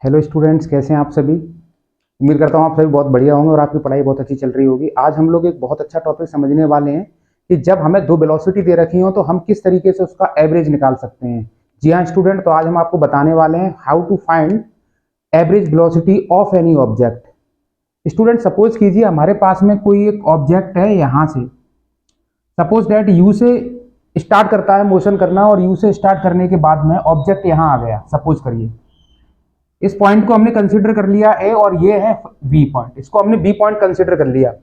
Hello students, कैसे हैं आप सभी। उम्मीद करता हूँ आप सभी बहुत बढ़िया होंगे और आपकी पढ़ाई बहुत अच्छी चल रही होगी। आज हम लोग एक बहुत अच्छा टॉपिक समझने वाले हैं कि जब हमें दो वेलोसिटी दे रखी हो तो हम किस तरीके से उसका एवरेज निकाल सकते हैं। जी हाँ स्टूडेंट, तो आज हम आपको बताने वाले हैं how to find average velocity of any object. Student, suppose कीजिए हमारे पास में कोई एक ऑब्जेक्ट है। यहाँ से सपोज दैट यू से स्टार्ट करता है मोशन करना और यू से स्टार्ट करने के बाद में ऑब्जेक्ट यहाँ आ गया। सपोज करिए इस पॉइंट को हमने कंसीडर कर लिया ए और ये है बी पॉइंट, इसको हमने बी पॉइंट कंसीडर कर लिया।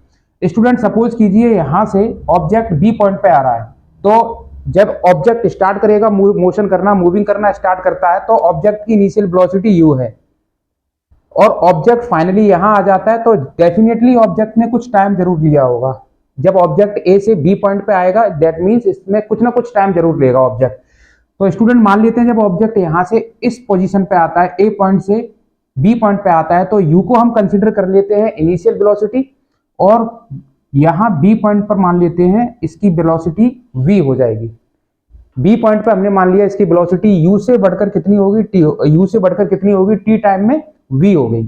स्टूडेंट, सपोज कीजिए यहां से ऑब्जेक्ट बी पॉइंट पे आ रहा है, तो जब ऑब्जेक्ट स्टार्ट करेगा मोशन करना, मूविंग करना स्टार्ट करता है, तो ऑब्जेक्ट की इनिशियल वेलोसिटी यू है और ऑब्जेक्ट फाइनली यहां आ जाता है, तो डेफिनेटली ऑब्जेक्ट ने कुछ टाइम जरूर लिया होगा। जब ऑब्जेक्ट ए से बी पॉइंट पे आएगा दैट मीन्स इसमें कुछ ना कुछ टाइम जरूर लेगा ऑब्जेक्ट। तो स्टूडेंट मान लेते हैं जब ऑब्जेक्ट यहां से इस पोजीशन पे आता है, ए पॉइंट से बी पॉइंट पे आता है, तो यू को हम कंसीडर कर लेते हैं इनिशियल वेलोसिटी और यहां बी पॉइंट पर मान लेते हैं इसकी वेलोसिटी वी हो जाएगी। बी पॉइंट पे हमने मान लिया इसकी वेलोसिटी यू से बढ़कर कितनी होगी, टी। यू से बढ़कर कितनी होगी, टी टाइम में वी हो गई।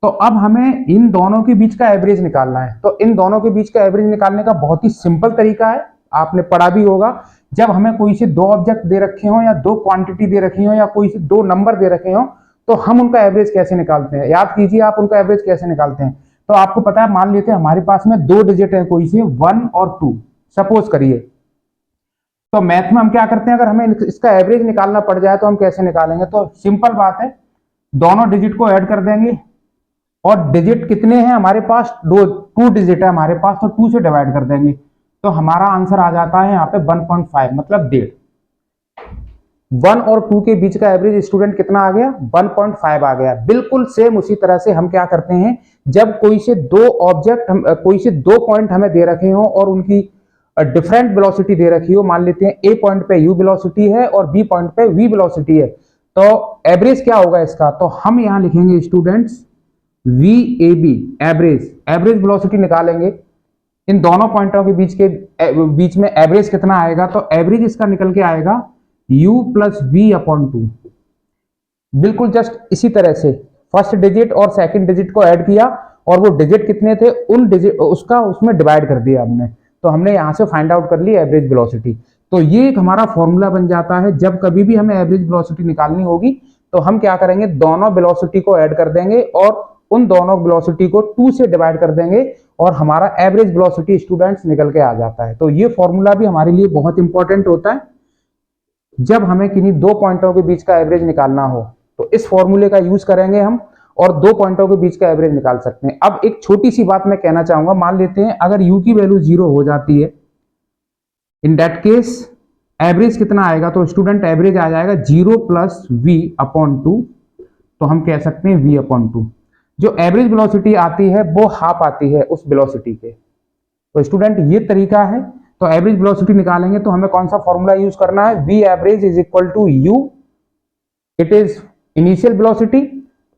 तो अब हमें इन दोनों के बीच का एवरेज निकालना है। तो इन दोनों के बीच का एवरेज निकालने का बहुत ही सिंपल तरीका है, आपने पढ़ा भी होगा। जब हमें कोई से दो ऑब्जेक्ट दे रखे हो या दो क्वांटिटी दे रखी हो या कोई से दो नंबर दे रखे हो, तो हम उनका एवरेज कैसे निकालते हैं। याद कीजिए आप उनका एवरेज कैसे निकालते हैं। तो आपको पता है, मान लेते हैं हमारे पास में दो डिजिट है कोई से 1 और 2 सपोज करिए। तो मैथ में हम क्या करते हैं, अगर हमें इसका एवरेज निकालना पड़ जाए तो हम कैसे निकालेंगे। तो सिंपल बात है, दोनों डिजिट को ऐड कर देंगे और डिजिट कितने हैं हमारे पास, दो, 2 डिजिट है हमारे पास, तो 2 से डिवाइड कर देंगे। तो हमारा आंसर आ जाता है यहाँ पे 1.5, मतलब 1.5। 1 और 2 के बीच का एवरेज स्टूडेंट कितना आ गया, 1.5 आ गया। बिल्कुल सेम उसी तरह से हम क्या करते हैं, जब कोई से दो ऑब्जेक्ट कोई से दो पॉइंट हमें दे रखे हो और उनकी डिफरेंट वेलोसिटी दे रखी हो, मान लेते हैं ए पॉइंट पे यू वेलोसिटी है और बी पॉइंट पे वी वेलोसिटी है, तो एवरेज क्या होगा इसका। तो हम यहां लिखेंगे students V A B, average. Average velocity निकालेंगे इन दोनों पॉइंटों के बीच में एवरेज कितना आएगा। तो एवरेज इसका निकल के आएगा u प्लस वी अपॉन 2। बिल्कुल जस्ट इसी तरह से फर्स्ट डिजिट और सेकंड डिजिट को ऐड किया और वो डिजिट कितने थे उन डिजिट उसका उसमें डिवाइड कर दिया हमने, तो हमने यहां से फाइंड आउट कर ली एवरेज वेलोसिटी। तो ये एक हमारा फॉर्मूला बन जाता है। जब कभी भी हमें एवरेज वेलोसिटी निकालनी होगी तो हम क्या करेंगे, दोनों वेलोसिटी को ऐड कर देंगे और उन दोनों वेलोसिटी को 2 से डिवाइड कर देंगे और हमारा एवरेज वेलोसिटी स्टूडेंट्स निकल के आ जाता है। तो ये फॉर्मूला भी हमारे लिए बहुत इंपॉर्टेंट होता है जब हमें किन्हीं दो पॉइंटों के बीच का एवरेज निकालना हो, तो इस फॉर्मूले का यूज करेंगे हम और दो पॉइंटों के बीच का एवरेज निकाल सकते हैं। अब एक छोटी सी बात मैं कहना चाहूंगा, मान लेते हैं अगर u की वैल्यू 0 हो जाती है, इन दैट केस एवरेज कितना आएगा। तो स्टूडेंट एवरेज आ जाएगा 0 प्लस वी अपॉन 2। तो हम कह सकते हैं v अपॉन 2। जो एवरेज वेलोसिटी आती है वो हाफ आती है उस वेलोसिटी के। तो स्टूडेंट ये तरीका है। तो एवरेज वेलोसिटी निकालेंगे तो हमें कौन सा फॉर्मूला यूज करना है, v average is equal to u, it is initial velocity,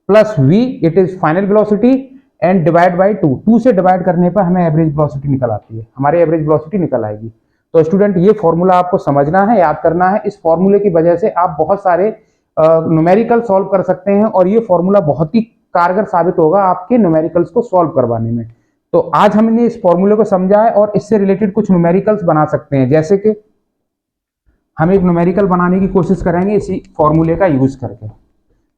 plus v it is final velocity and divide by 2। 2 से डिवाइड करने पर हमें एवरेज वेलोसिटी निकल आती है, हमारी एवरेज वेलोसिटी निकल आएगी। तो स्टूडेंट ये फॉर्मूला आपको समझना है, याद करना है। इस फॉर्मूले की वजह से आप बहुत सारे न्यूमेरिकल सॉल्व कर सकते हैं और ये फॉर्मूला बहुत ही कारगर साबित होगा आपके न्यूमेरिकल्स को सॉल्व करवाने में। तो आज हमने इस फॉर्मूले को समझा है और इससे रिलेटेड कुछ न्यूमेरिकल्स बना सकते हैं। जैसे कि हम एक न्यूमेरिकल बनाने की कोशिश करेंगे इसी फॉर्मूले का यूज करके।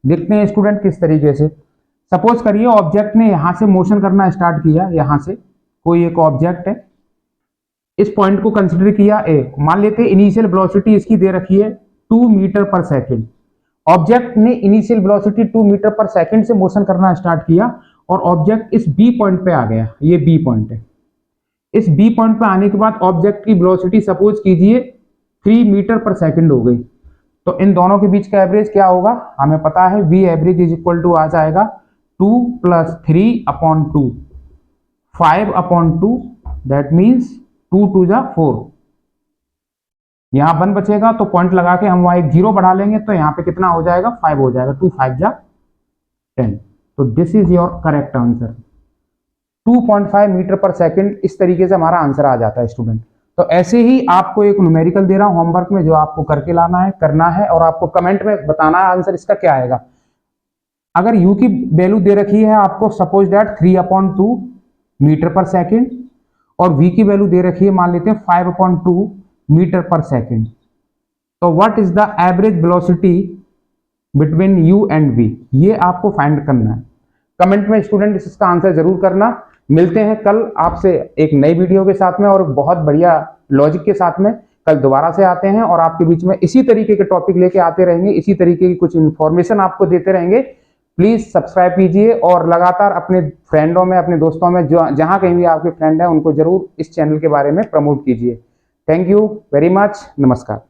देखते हैं स्टूडेंट किस तरीके से। सपोज करिए ऑब्जेक्ट ने यहां से मोशन करना स्टार्ट किया, यहां से कोई एक ऑब्जेक्ट है, इस पॉइंट को कंसिडर किया ए। मान लेते हैं इनिशियल वेलोसिटी इसकी दे रखी है 2 मीटर पर सेकेंड। ऑब्जेक्ट ने initial velocity 2 metre per second से मोशन करना स्टार्ट किया और ऑब्जेक्ट इस बी पॉइंट पे आ गया। ये बी पॉइंट है। इस बी पॉइंट पे आने के बाद ऑब्जेक्ट की वेलोसिटी सपोज कीजिए 3 मीटर पर सेकेंड हो गई। तो इन दोनों के बीच का एवरेज क्या होगा, हमें पता है v average is equal to आ जाएगा 2 प्लस 3 upon 2, 5 upon 2, that means 2 to जा 4। यहां 1 बचेगा तो पॉइंट लगा के हम वहां एक 0 बढ़ा लेंगे तो यहाँ पे कितना हो जाएगा, 5 हो जाएगा। 2 5 जा 10। तो this is your correct answer, 2.5 metre per second. इस तरीके से हमारा आंसर आ जाता है स्टूडेंट। तो ऐसे ही आपको एक न्यूमेरिकल दे रहा हूं होमवर्क में, जो आपको करके लाना है, करना है और आपको कमेंट में बताना है आंसर इसका क्या आएगा। अगर u की वैल्यू दे रखी है आपको suppose that 3/2 metre per second और v की वैल्यू दे रखी है मान लेते हैं 5/2 मीटर पर सेकेंड, तो what is the average velocity between u and v, ये आपको फाइंड करना है। कमेंट में स्टूडेंट इसका आंसर जरूर करना। मिलते हैं कल आपसे एक नई वीडियो के साथ में और बहुत बढ़िया लॉजिक के साथ में कल दोबारा से आते हैं और आपके बीच में इसी तरीके के टॉपिक लेके आते रहेंगे, इसी तरीके की कुछ इंफॉर्मेशन आपको देते रहेंगे। प्लीज सब्सक्राइब कीजिए और लगातार अपने फ्रेंडों में, अपने दोस्तों में, जो जहां कहीं भी आपके फ्रेंड हैं उनको जरूर इस चैनल के बारे में प्रमोट कीजिए। थैंक यू वेरी मच, नमस्कार।